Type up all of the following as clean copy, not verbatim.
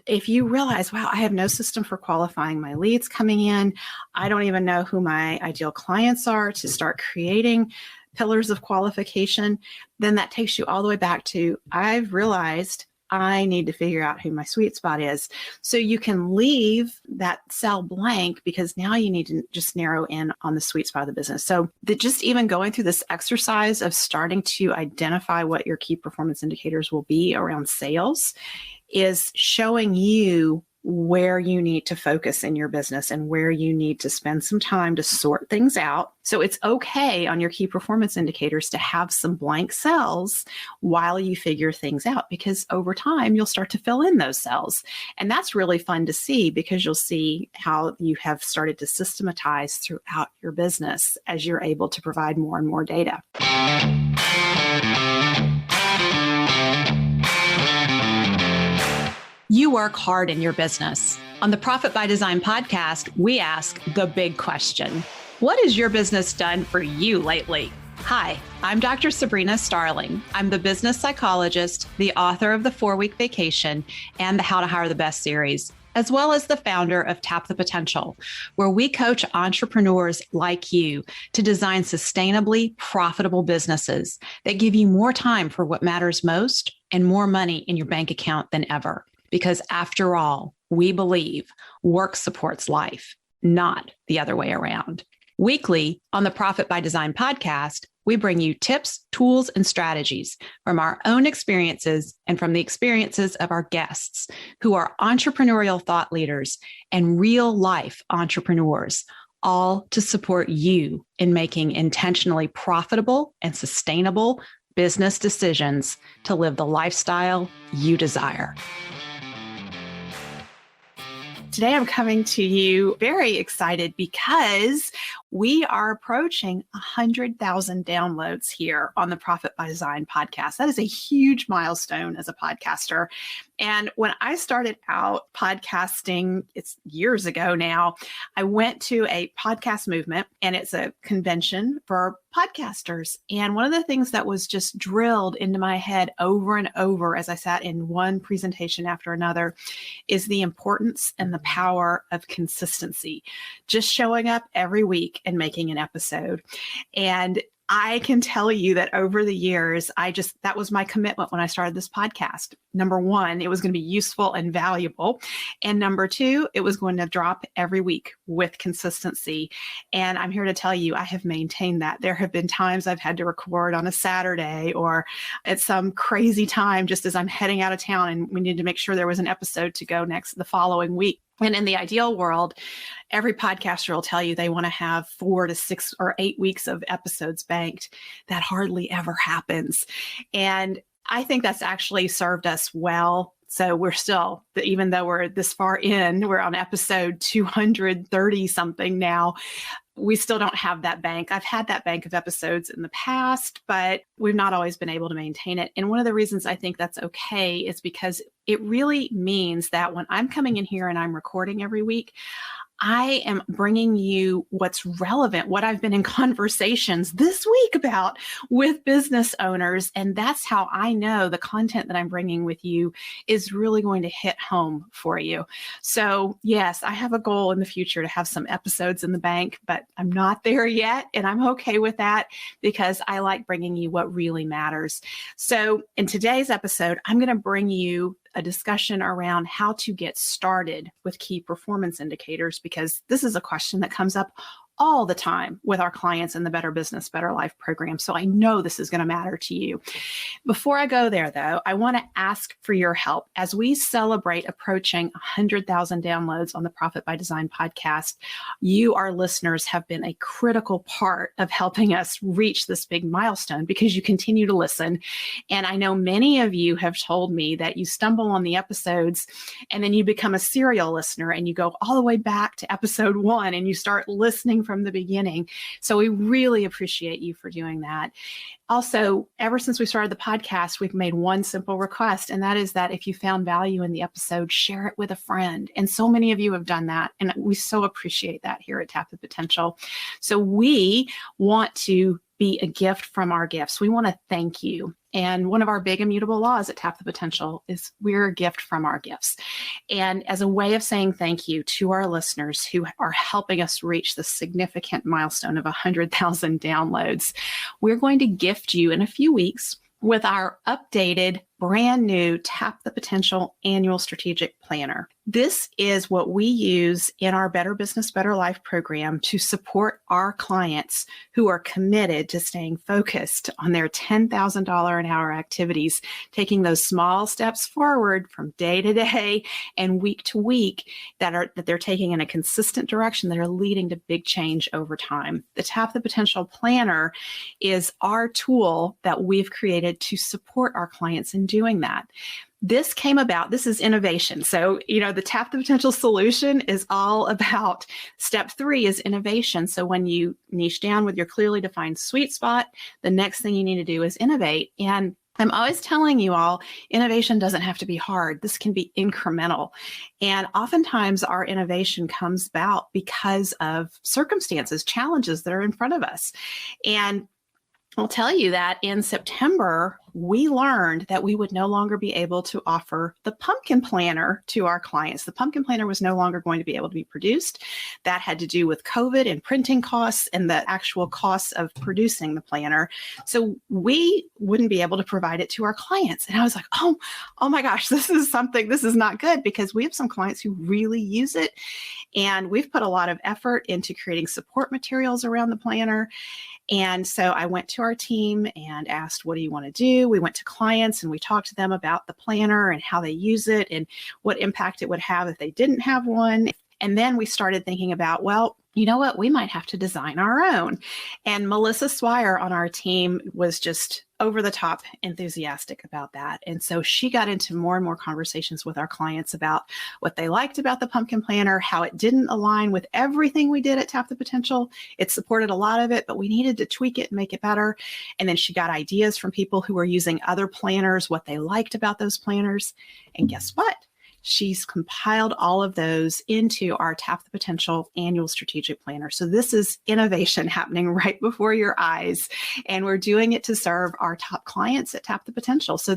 if you realize, wow, I have no system for qualifying my leads coming in, I don't even know who my ideal clients are to start creating pillars of qualification, then that takes you all the way back to, I've realized I need to figure out who my sweet spot is. So you can leave that cell blank because now you need to just narrow in on the sweet spot of the business. So just even going through this exercise of starting to identify what your key performance indicators will be around sales is showing you where you need to focus in your business and where you need to spend some time to sort things out. So it's okay on your key performance indicators to have some blank cells while you figure things out, because over time you'll start to fill in those cells. And that's really fun to see because you'll see how you have started to systematize throughout your business as you're able to provide more and more data. You work hard in your business. On the Profit by Design podcast, we ask the big question. What has your business done for you lately? Hi, I'm Dr. Sabrina Starling. I'm the business psychologist, the author of the 4-Week Vacation and the How to Hire the Best series, as well as the founder of Tap the Potential, where we coach entrepreneurs like you to design sustainably profitable businesses that give you more time for what matters most and more money in your bank account than ever. Because after all, we believe work supports life, not the other way around. Weekly on the Profit by Design podcast, we bring you tips, tools, and strategies from our own experiences and from the experiences of our guests who are entrepreneurial thought leaders and real life entrepreneurs, all to support you in making intentionally profitable and sustainable business decisions to live the lifestyle you desire. Today, I'm coming to you very excited because we are approaching 100,000 downloads here on the Profit by Design podcast. That is a huge milestone as a podcaster. And when I started out podcasting, it's years ago now, I went to a podcast movement, and it's a convention for podcasters. And one of the things that was just drilled into my head over and over as I sat in one presentation after another is the importance and the power of consistency, just showing up every week and making an episode. And I can tell you that over the years, that was my commitment when I started this podcast. Number one, it was going to be useful and valuable. And number two, it was going to drop every week with consistency. And I'm here to tell you, I have maintained that. There have been times I've had to record on a Saturday or at some crazy time, just as I'm heading out of town and we need to make sure there was an episode to go the following week. And in the ideal world, every podcaster will tell you they want to have 4 to 6 or 8 weeks of episodes banked. That hardly ever happens. And I think that's actually served us well. So we're still, even though we're this far in, we're on episode 230 something now, we still don't have that bank. I've had that bank of episodes in the past, but we've not always been able to maintain it. And one of the reasons I think that's okay is because it really means that when I'm coming in here and I'm recording every week, I am bringing you what's relevant, what I've been in conversations this week about with business owners. And that's how I know the content that I'm bringing with you is really going to hit home for you. So yes, I have a goal in the future to have some episodes in the bank, but I'm not there yet. And I'm okay with that because I like bringing you what really matters. So in today's episode, I'm going to bring you a discussion around how to get started with key performance indicators, because this is a question that comes up all the time with our clients in the Better Business, Better Life program. So I know this is going to matter to you. Before I go there, though, I want to ask for your help as we celebrate approaching 100,000 downloads on the Profit by Design podcast. You, our listeners, have been a critical part of helping us reach this big milestone because you continue to listen. And I know many of you have told me that you stumble on the episodes and then you become a serial listener and you go all the way back to episode 1 and you start listening from the beginning. So we really appreciate you for doing that. Also, ever since we started the podcast, we've made one simple request, and that is that if you found value in the episode, share it with a friend. And so many of you have done that, and we so appreciate that here at Tap the Potential. So we want to be a gift from our gifts. We want to thank you And one of our big immutable laws at Tap the Potential is we're a gift from our gifts. And as a way of saying thank you to our listeners who are helping us reach the significant milestone of 100,000 downloads, we're going to gift you in a few weeks with our updated, brand new Tap the Potential Annual Strategic Planner. This is what we use in our Better Business, Better Life program to support our clients who are committed to staying focused on their $10,000 an hour activities, taking those small steps forward from day to day and week to week that they're taking in a consistent direction that are leading to big change over time. The Tap the Potential Planner is our tool that we've created to support our clients in doing that. This came about, this is innovation. So, the Tap the Potential solution is all about step 3 is innovation. So when you niche down with your clearly defined sweet spot, the next thing you need to do is innovate. And I'm always telling you all, innovation doesn't have to be hard. This can be incremental. And oftentimes our innovation comes about because of circumstances, challenges that are in front of us. And I'll tell you that in September, we learned that we would no longer be able to offer the pumpkin planner to our clients. The pumpkin planner was no longer going to be able to be produced. That had to do with COVID and printing costs and the actual costs of producing the planner. So we wouldn't be able to provide it to our clients. And I was like, oh my gosh, this is not good, because we have some clients who really use it. And we've put a lot of effort into creating support materials around the planner. And so I went to our team and asked, what do you want to do? We went to clients and we talked to them about the planner and how they use it and what impact it would have if they didn't have one. And then we started thinking about, well, you know what, we might have to design our own. And Melissa Swire on our team was just over the top enthusiastic about that. And so she got into more and more conversations with our clients about what they liked about the pumpkin planner, how it didn't align with everything we did at Tap the Potential. It supported a lot of it, but we needed to tweak it and make it better. And then she got ideas from people who were using other planners, what they liked about those planners. And guess what? She's compiled all of those into our Tap the Potential Annual Strategic Planner. So this is innovation happening right before your eyes, and we're doing it to serve our top clients at Tap the Potential. So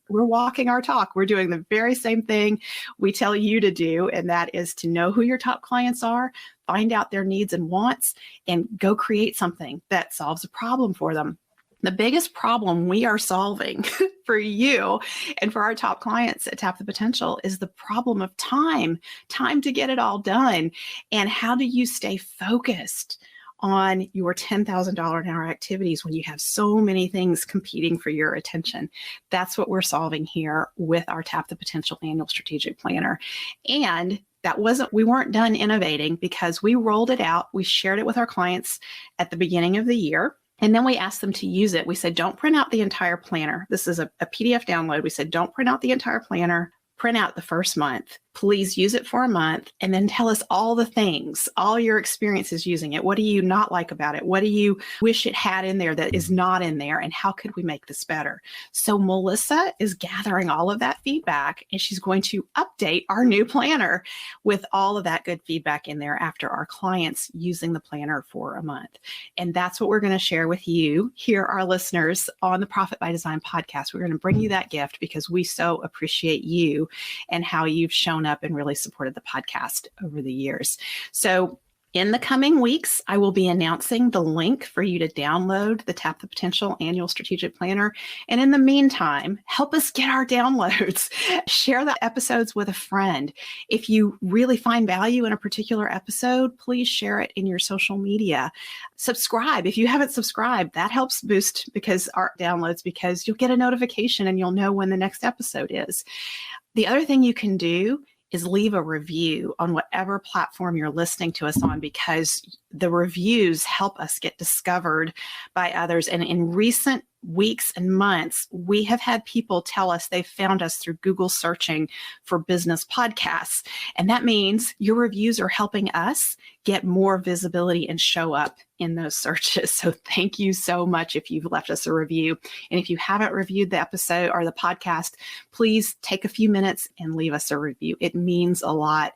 we're walking our talk. We're doing the very same thing we tell you to do, and that is to know who your top clients are, find out their needs and wants, and go create something that solves a problem for them. The biggest problem we are solving for you and for our top clients at Tap the Potential is the problem of time to get it all done. And how do you stay focused on your $10,000 an hour activities when you have so many things competing for your attention? That's what we're solving here with our Tap the Potential Annual Strategic Planner. And we weren't done innovating, because we rolled it out. We shared it with our clients at the beginning of the year. And then we asked them to use it. We said, don't print out the entire planner. This is a PDF download. We said, don't print out the entire planner. Print out the first month. Please use it for a month and then tell us all the things, all your experiences using it. What do you not like about it? What do you wish it had in there that is not in there? And how could we make this better? So Melissa is gathering all of that feedback, and she's going to update our new planner with all of that good feedback in there after our clients using the planner for a month. And that's what we're going to share with you here, our listeners, on the Profit by Design podcast. We're going to bring you that gift because we so appreciate you and how you've shown up and really supported the podcast over the years. So in the coming weeks, I will be announcing the link for you to download the Tap the Potential Annual Strategic Planner. And in the meantime, help us get our downloads. Share the episodes with a friend. If you really find value in a particular episode, please share it in your social media. Subscribe. If you haven't subscribed, that helps boost our downloads, because you'll get a notification and you'll know when the next episode is. The other thing you can do is leave a review on whatever platform you're listening to us on, because the reviews help us get discovered by others. And in recent weeks and months, we have had people tell us they found us through Google searching for business podcasts. And that means your reviews are helping us get more visibility and show up in those searches. So thank you so much if you've left us a review. And if you haven't reviewed the episode or the podcast, please take a few minutes and leave us a review. It means a lot.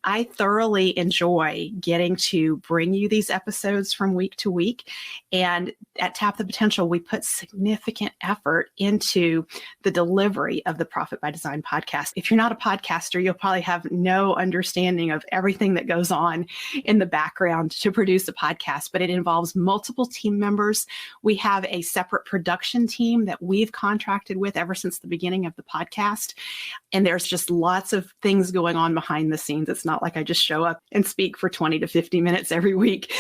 I thoroughly enjoy getting to bring you these episodes from week to week. And at Tap the Potential, we put significant effort into the delivery of the Profit by Design podcast. If you're not a podcaster, you'll probably have no understanding of everything that goes on in the background to produce a podcast, but it involves multiple team members. We have a separate production team that we've contracted with ever since the beginning of the podcast. And there's just lots of things going on behind the scenes. It's not like I just show up and speak for 20 to 50 minutes every week.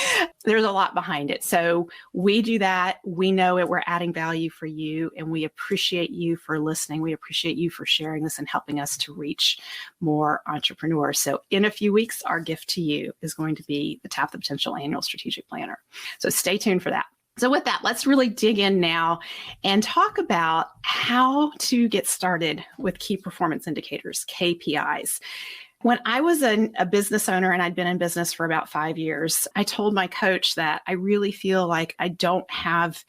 There's a lot behind it. So we do that. We know it. We're adding value for you, and we appreciate you for listening. We appreciate you for sharing this and helping us to reach more entrepreneurs. So in a few weeks, our gift to you is going to be the Tap the Potential Annual Strategic Planner. So stay tuned for that. So with that, let's really dig in now and talk about how to get started with key performance indicators, KPIs. When I was a business owner and I'd been in business for about 5 years, I told my coach that I really feel like I don't have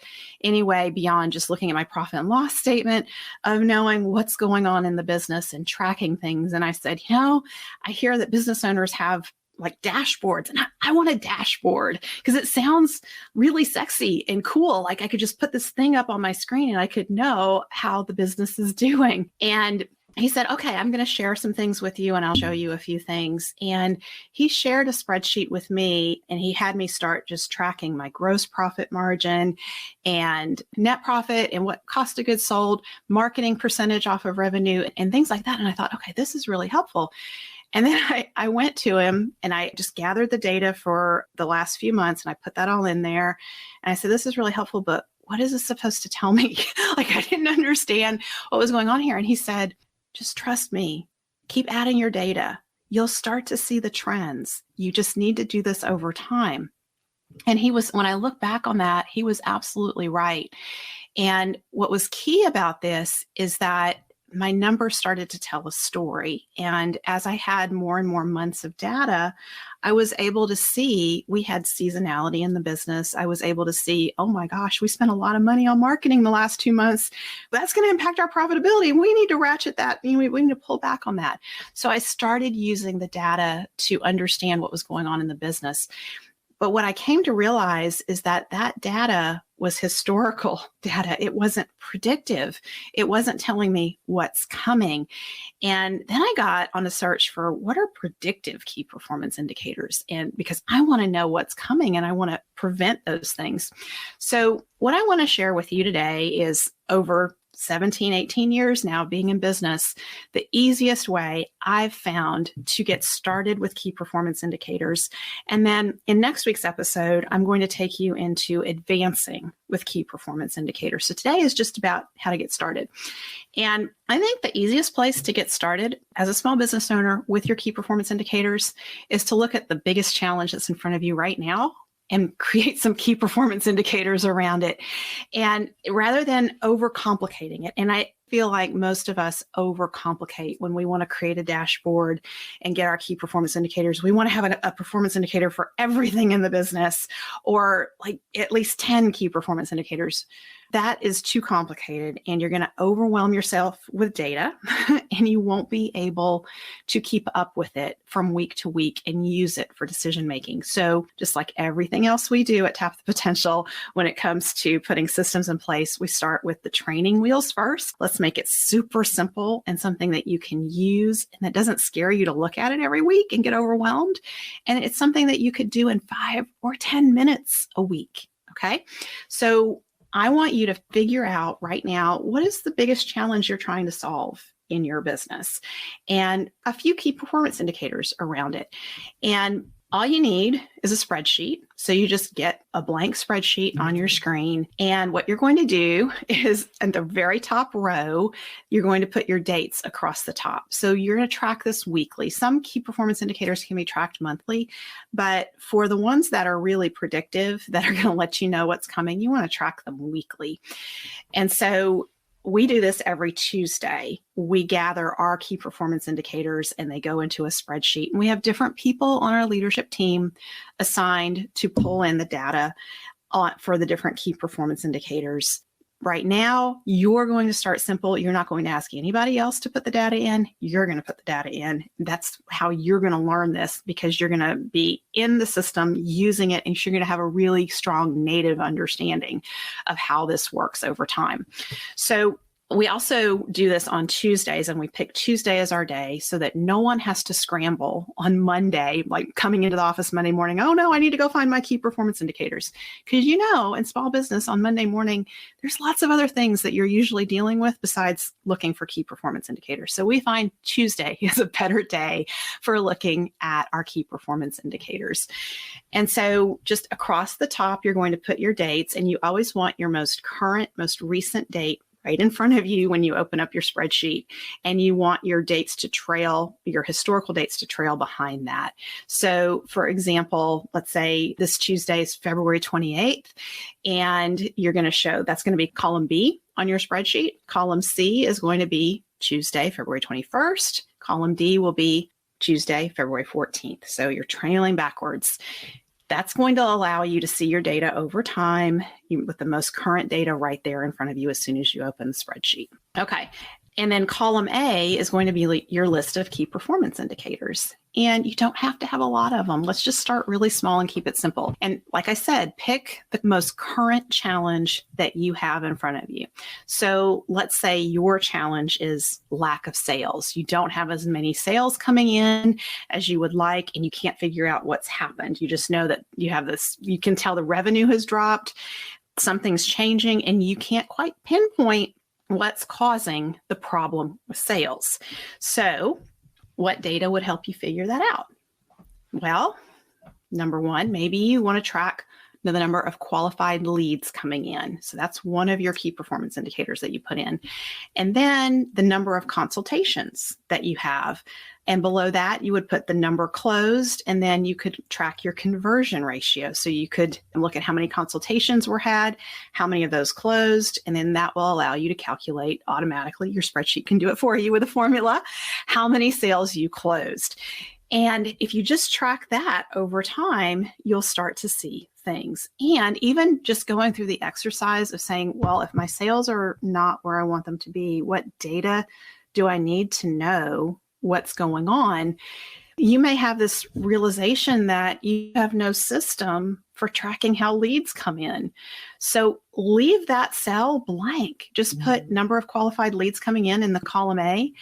any way beyond just looking at my profit and loss statement of knowing what's going on in the business and tracking things. And I said, I hear that business owners have like dashboards, and I want a dashboard because it sounds really sexy and cool. Like I could just put this thing up on my screen and I could know how the business is doing. And he said, okay, I'm going to share some things with you and I'll show you a few things. And he shared a spreadsheet with me and he had me start just tracking my gross profit margin and net profit and what cost of goods sold, marketing percentage off of revenue and things like that. And I thought, okay, this is really helpful. And then I went to him and I just gathered the data for the last few months and I put that all in there. And I said, this is really helpful, but what is this supposed to tell me? Like I didn't understand what was going on here. And he said, just trust me. Keep adding your data. You'll start to see the trends. You just need to do this over time. And when I look back on that, he was absolutely right. And what was key about this is that my numbers started to tell a story. And as I had more and more months of data, I was able to see we had seasonality in the business. I was able to see, oh my gosh, we spent a lot of money on marketing the last 2 months. That's going to impact our profitability. And we need to ratchet that. We need to pull back on that. So I started using the data to understand what was going on in the business. But what I came to realize is that data was historical data. It wasn't predictive. It wasn't telling me what's coming. And then I got on a search for what are predictive key performance indicators, and because I want to know what's coming and I want to prevent those things. So what I want to share with you today is over 17, 18 years now being in business, the easiest way I've found to get started with key performance indicators. And then in next week's episode, I'm going to take you into advancing with key performance indicators. So today is just about how to get started. And I think the easiest place to get started as a small business owner with your key performance indicators is to look at the biggest challenge that's in front of you right now and create some key performance indicators around it. And rather than overcomplicating it, and I feel like most of us overcomplicate when we want to create a dashboard and get our key performance indicators. We want to have a performance indicator for everything in the business, or like at least 10 key performance indicators. That is too complicated, and you're going to overwhelm yourself with data and you won't be able to keep up with it from week to week and use it for decision making. So just like everything else we do at Tap the Potential, when it comes to putting systems in place, we start with the training wheels first. Let's make it super simple and something that you can use and that doesn't scare you to look at it every week and get overwhelmed. And it's something that you could do in 5 or 10 minutes a week. Okay. So I want you to figure out right now, what is the biggest challenge you're trying to solve in your business, and a few key performance indicators around it. And all you need is a spreadsheet. So you just get a blank spreadsheet on your screen. And what you're going to do is at the very top row, you're going to put your dates across the top. So you're going to track this weekly. Some key performance indicators can be tracked monthly, but for the ones that are really predictive, that are going to let you know what's coming, you want to track them weekly. And so we do this every Tuesday. We gather our key performance indicators and they go into a spreadsheet. And we have different people on our leadership team assigned to pull in the data for the different key performance indicators. Right now, you're going to start simple. You're not going to ask anybody else to put the data in. You're going to put the data in. That's how you're going to learn this, because you're going to be in the system using it, and you're going to have a really strong native understanding of how this works over time. So we also do this on Tuesdays, and we pick Tuesday as our day so that no one has to scramble on Monday, like coming into the office Monday morning. Oh no, I need to go find my key performance indicators. Because in small business on Monday morning, there's lots of other things that you're usually dealing with besides looking for key performance indicators. So we find Tuesday is a better day for looking at our key performance indicators. And so just across the top, you're going to put your dates, and you always want your most current, most recent date right in front of you when you open up your spreadsheet, and you want your dates to trail, your historical dates to trail behind that. So for example, let's say this Tuesday is February 28th, and you're going to show that's going to be column B on your spreadsheet. Column C is going to be Tuesday, February 21st. Column D will be Tuesday, February 14th. So you're trailing backwards. That's going to allow you to see your data over time with the most current data right there in front of you as soon as you open the spreadsheet. Okay. And then column A is going to be your list of key performance indicators. And you don't have to have a lot of them. Let's just start really small and keep it simple. And like I said, pick the most current challenge that you have in front of you. So let's say your challenge is lack of sales. You don't have as many sales coming in as you would like, and you can't figure out what's happened. You just know that you have this, you can tell the revenue has dropped, something's changing, and you can't quite pinpoint what's causing the problem with sales. So what data would help you figure that out? Well, number one, maybe you want to track the number of qualified leads coming in. So that's one of your key performance indicators that you put in. And then the number of consultations that you have. And below that, you would put the number closed, and then you could track your conversion ratio. So you could look at how many consultations were had, how many of those closed, and then that will allow you to calculate automatically. Your spreadsheet can do it for you with a formula, how many sales you closed. And if you just track that over time, you'll start to see things. And even just going through the exercise of saying, well, if my sales are not where I want them to be, what data do I need to know what's going on? You may have this realization that you have no system for tracking how leads come in. So leave that cell blank. Just put number of qualified leads coming in the column A.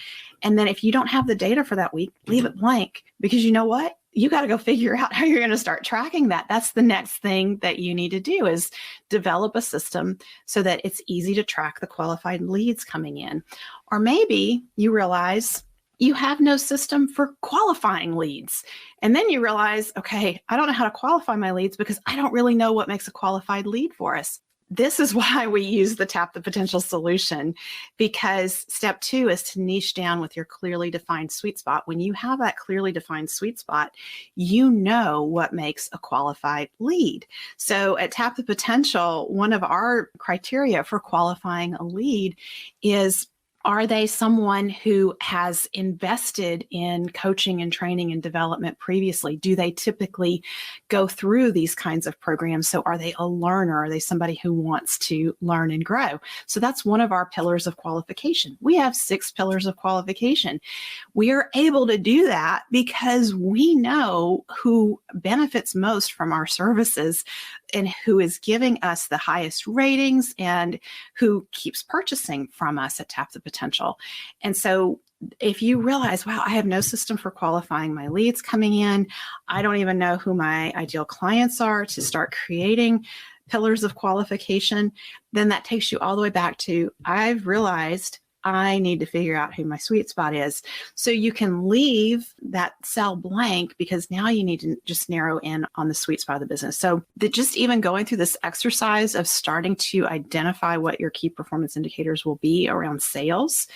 And then if you don't have the data for that week, leave it blank, because you know what? You got to go figure out how you're going to start tracking that. That's the next thing that you need to do, is develop a system so that it's easy to track the qualified leads coming in. Or maybe you realize you have no system for qualifying leads. And then you realize, okay, I don't know how to qualify my leads because I don't really know what makes a qualified lead for us. This is why we use the Tap the Potential solution, because step 2 is to niche down with your clearly defined sweet spot. When you have that clearly defined sweet spot, you know what makes a qualified lead. So at Tap the Potential, one of our criteria for qualifying a lead is, are they someone who has invested in coaching and training and development previously? Do they typically go through these kinds of programs? So are they a learner? Are they somebody who wants to learn and grow? So that's one of our pillars of qualification. We have 6 pillars of qualification. We are able to do that because we know who benefits most from our services and who is giving us the highest ratings and who keeps purchasing from us at Tap the Potential. And so if you realize, wow, I have no system for qualifying my leads coming in, I don't even know who my ideal clients are to start creating pillars of qualification, then that takes you all the way back to, I've realized I need to figure out who my sweet spot is. So you can leave that cell blank because now you need to just narrow in on the sweet spot of the business. So just even going through this exercise of starting to identify what your key performance indicators will be around sales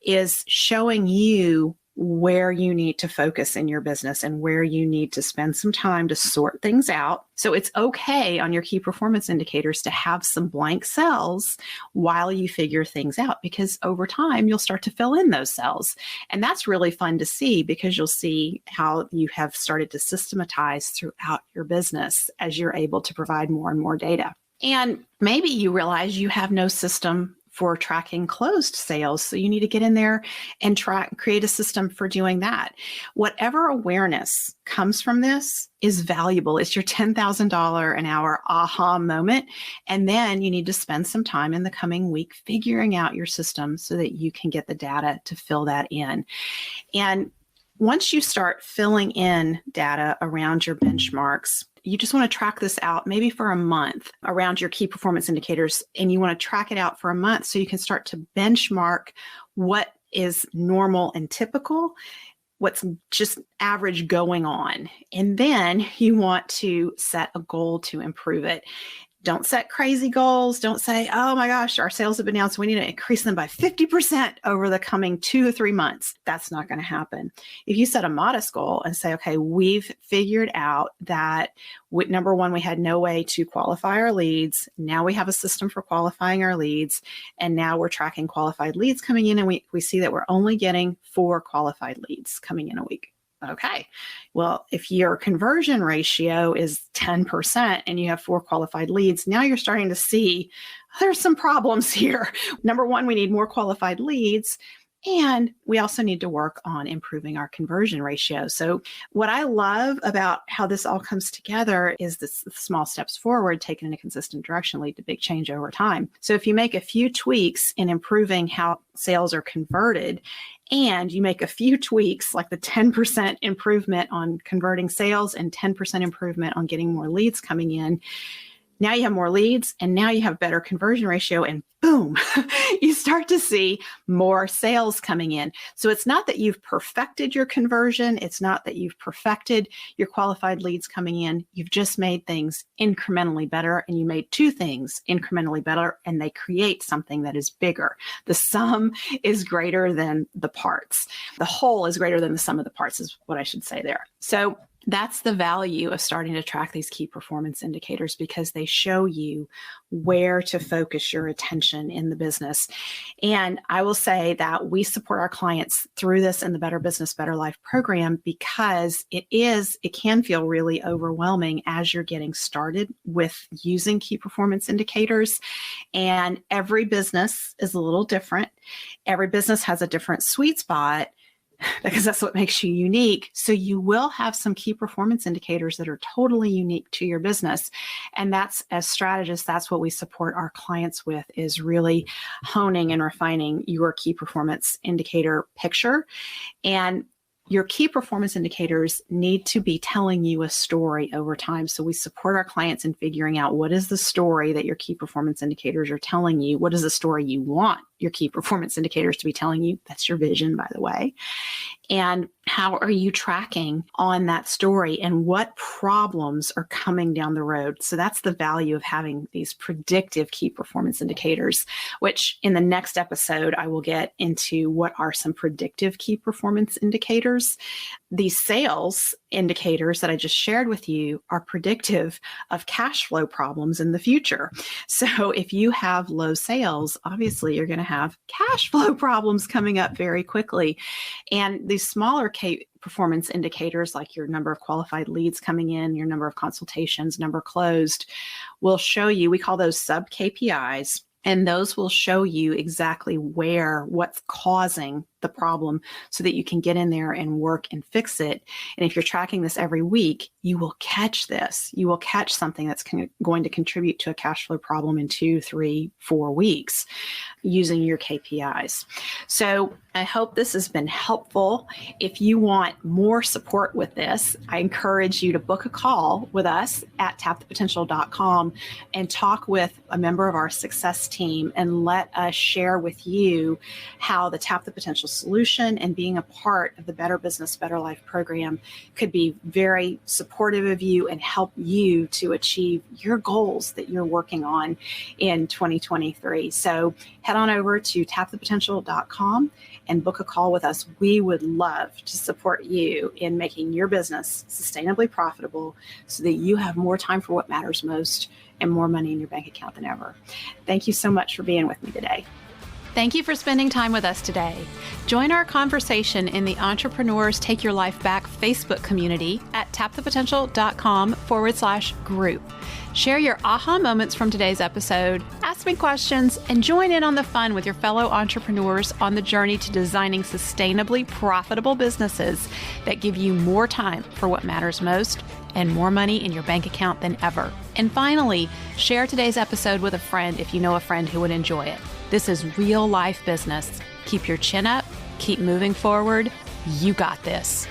is showing you where you need to focus in your business and where you need to spend some time to sort things out. So it's okay on your key performance indicators to have some blank cells while you figure things out, because over time you'll start to fill in those cells. And that's really fun to see, because you'll see how you have started to systematize throughout your business as you're able to provide more and more data. And maybe you realize you have no system for tracking closed sales. So you need to get in there and create a system for doing that. Whatever awareness comes from this is valuable. It's your $10,000 an hour aha moment. And then you need to spend some time in the coming week figuring out your system so that you can get the data to fill that in. And once you start filling in data around your benchmarks, you just want to track this out maybe for a month around your key performance indicators, and you want to track it out for a month so you can start to benchmark what is normal and typical, what's just average going on. And then you want to set a goal to improve it. Don't set crazy goals. Don't say, oh my gosh, our sales have been down, so we need to increase them by 50% over the coming 2 to 3 months. That's not going to happen. If you set a modest goal and say, okay, we've figured out that number one, we had no way to qualify our leads. Now we have a system for qualifying our leads. And now we're tracking qualified leads coming in. And we see that we're only getting 4 qualified leads coming in a week. Okay, well, if your conversion ratio is 10% and you have 4 qualified leads, now you're starting to see there's some problems here. Number one, we need more qualified leads. And we also need to work on improving our conversion ratio. So what I love about how this all comes together is the small steps forward taken in a consistent direction lead to big change over time. So if you make a few tweaks in improving how sales are converted, and you make a few tweaks like the 10% improvement on converting sales and 10% improvement on getting more leads coming in, now you have more leads and now you have better conversion ratio, and boom, you start to see more sales coming in. So it's not that you've perfected your conversion. It's not that you've perfected your qualified leads coming in. You've just made things incrementally better, and you made 2 things incrementally better, and they create something that is bigger. The sum is greater than the parts. The whole is greater than the sum of the parts is what I should say there. So that's the value of starting to track these key performance indicators, because they show you where to focus your attention in the business. And I will say that we support our clients through this in the Better Business, Better Life program, because it can feel really overwhelming as you're getting started with using key performance indicators. And every business is a little different. Every business has a different sweet spot, because that's what makes you unique. So you will have some key performance indicators that are totally unique to your business. And that's, as strategists, that's what we support our clients with, is really honing and refining your key performance indicator picture. And your key performance indicators need to be telling you a story over time. So we support our clients in figuring out, what is the story that your key performance indicators are telling you? What is the story you want your key performance indicators to be telling you? That's your vision, by the way. And how are you tracking on that story, and what problems are coming down the road? So that's the value of having these predictive key performance indicators, which in the next episode, I will get into what are some predictive key performance indicators. These sales indicators that I just shared with you are predictive of cash flow problems in the future. So if you have low sales, obviously you're going to have cash flow problems coming up very quickly. And these smaller key performance indicators, like your number of qualified leads coming in, your number of consultations, number closed, will show you, we call those sub-KPIs. And those will show you exactly what's causing the problem, so that you can get in there and work and fix it. And if you're tracking this every week, you will catch this. You will catch something that's going to contribute to a cash flow problem in 2, 3, 4 weeks using your KPIs. So I hope this has been helpful. If you want more support with this, I encourage you to book a call with us at tapthepotential.com and talk with a member of our success team, and let us share with you how the Tap the Potential solution, and being a part of the Better Business, Better Life program could be very supportive of you and help you to achieve your goals that you're working on in 2023. So head on over to tapthepotential.com and book a call with us. We would love to support you in making your business sustainably profitable so that you have more time for what matters most and more money in your bank account than ever. Thank you so much for being with me today. Thank you for spending time with us today. Join our conversation in the Entrepreneurs Take Your Life Back Facebook community at tapthepotential.com/group. Share your aha moments from today's episode, ask me questions, and join in on the fun with your fellow entrepreneurs on the journey to designing sustainably profitable businesses that give you more time for what matters most and more money in your bank account than ever. And finally, share today's episode with a friend if you know a friend who would enjoy it. This is real life business. Keep your chin up, keep moving forward. You got this.